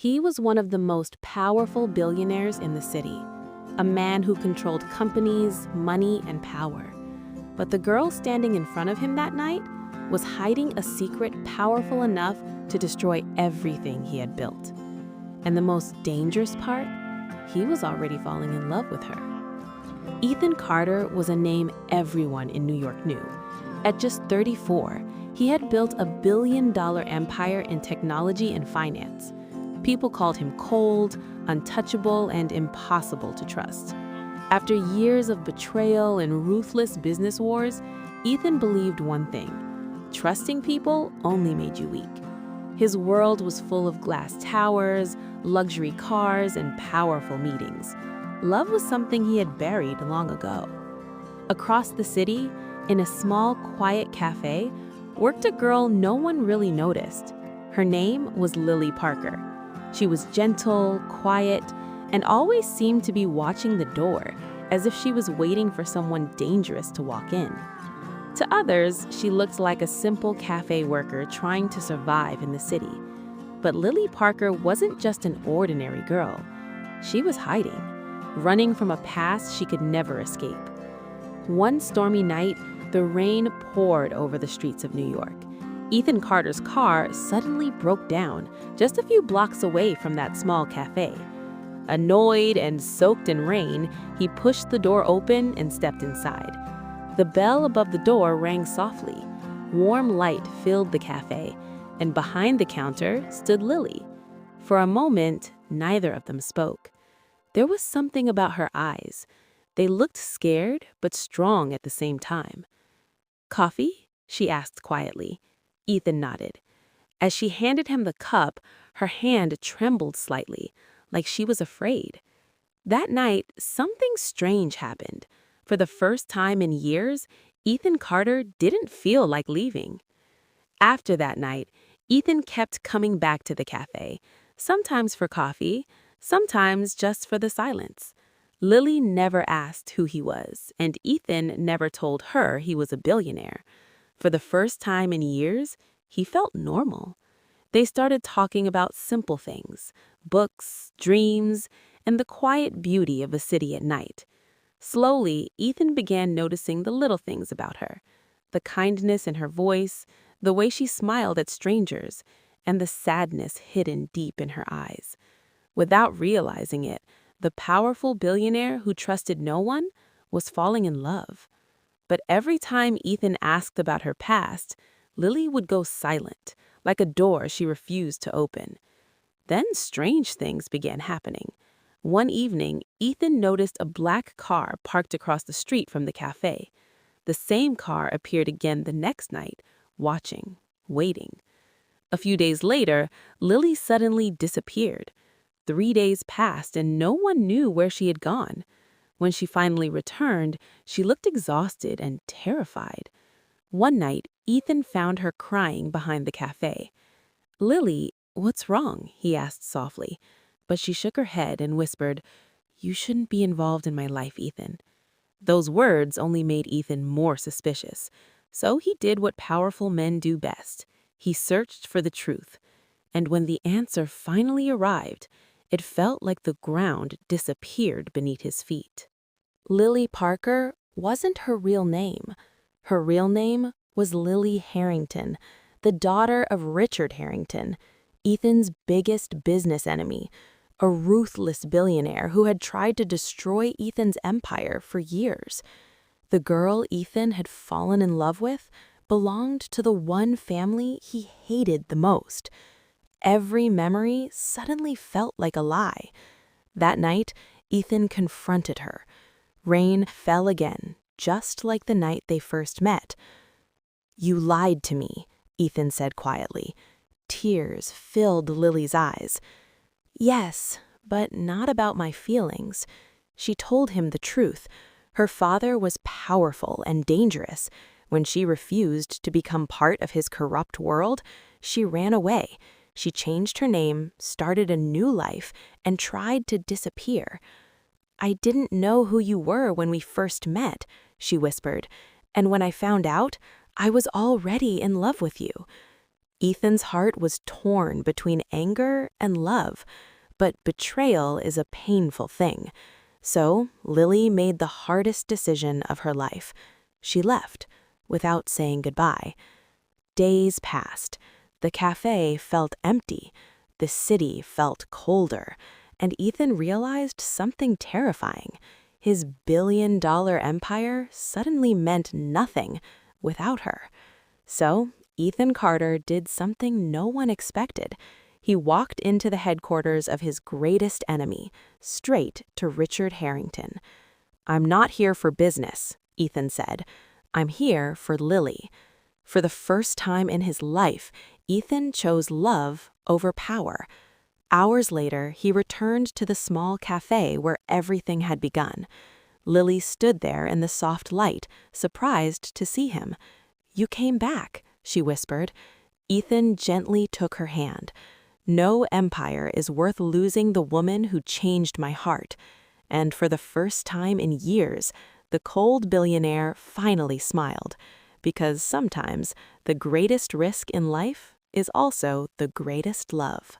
He was one of the most powerful billionaires in the city, a man who controlled companies, money, and power. But the girl standing in front of him that night was hiding a secret powerful enough to destroy everything he had built. And the most dangerous part, he was already falling in love with her. Ethan Carter was a name everyone in New York knew. At just 34, he had built a billion-dollar empire in technology and finance. People called him cold, untouchable, and impossible to trust. After years of betrayal and ruthless business wars, Ethan believed one thing: trusting people only made you weak. His world was full of glass towers, luxury cars, and powerful meetings. Love was something he had buried long ago. Across the city, in a small, quiet cafe, worked a girl no one really noticed. Her name was Lily Parker. She was gentle, quiet, and always seemed to be watching the door, as if she was waiting for someone dangerous to walk in. To others, she looked like a simple cafe worker trying to survive in the city. But Lily Parker wasn't just an ordinary girl. She was hiding, running from a past she could never escape. One stormy night, the rain poured over the streets of New York. Ethan Carter's car suddenly broke down just a few blocks away from that small cafe. Annoyed and soaked in rain, he pushed the door open and stepped inside. The bell above the door rang softly. Warm light filled the cafe, and behind the counter stood Lily. For a moment, neither of them spoke. There was something about her eyes. They looked scared but strong at the same time. "Coffee?" she asked quietly. Ethan nodded. As she handed him the cup, her hand trembled slightly, like she was afraid. That night, something strange happened. For the first time in years, Ethan Carter didn't feel like leaving. After that night, Ethan kept coming back to the cafe, sometimes for coffee, sometimes just for the silence. Lily never asked who he was, and Ethan never told her he was a billionaire. For the first time in years, he felt normal. They started talking about simple things: books, dreams, and the quiet beauty of a city at night. Slowly, Ethan began noticing the little things about her: the kindness in her voice, the way she smiled at strangers, and the sadness hidden deep in her eyes. Without realizing it, the powerful billionaire who trusted no one was falling in love. But every time Ethan asked about her past, Lily would go silent, like a door she refused to open. Then strange things began happening. One evening, Ethan noticed a black car parked across the street from the cafe. The same car appeared again the next night, watching, waiting. A few days later, Lily suddenly disappeared. 3 days passed and no one knew where she had gone. When she finally returned, she looked exhausted and terrified. One night, Ethan found her crying behind the cafe. "Lily, what's wrong?" he asked softly. But she shook her head and whispered, "You shouldn't be involved in my life, Ethan." Those words only made Ethan more suspicious. So he did what powerful men do best. He searched for the truth. And when the answer finally arrived, it felt like the ground disappeared beneath his feet. Lily Parker wasn't her real name. Her real name was Lily Harrington, the daughter of Richard Harrington, Ethan's biggest business enemy, a ruthless billionaire who had tried to destroy Ethan's empire for years. The girl Ethan had fallen in love with belonged to the one family he hated the most. Every memory suddenly felt like a lie. That night, Ethan confronted her. Rain fell again, just like the night they first met. "You lied to me," Ethan said quietly. Tears filled Lily's eyes. "Yes, but not about my feelings." She told him the truth. Her father was powerful and dangerous. When she refused to become part of his corrupt world, she ran away. She changed her name, started a new life, and tried to disappear. "I didn't know who you were when we first met," she whispered, "and when I found out, I was already in love with you." Ethan's heart was torn between anger and love, but betrayal is a painful thing. So Lily made the hardest decision of her life. She left, without saying goodbye. Days passed. The cafe felt empty. The city felt colder. And Ethan realized something terrifying. His billion-dollar empire suddenly meant nothing without her. So Ethan Carter did something no one expected. He walked into the headquarters of his greatest enemy, straight to Richard Harrington. "I'm not here for business," Ethan said. "I'm here for Lily." For the first time in his life, Ethan chose love over power. Hours later, he returned to the small cafe where everything had begun. Lily stood there in the soft light, surprised to see him. "You came back," she whispered. Ethan gently took her hand. "No empire is worth losing the woman who changed my heart." And for the first time in years, the cold billionaire finally smiled. Because sometimes the greatest risk in life is also the greatest love.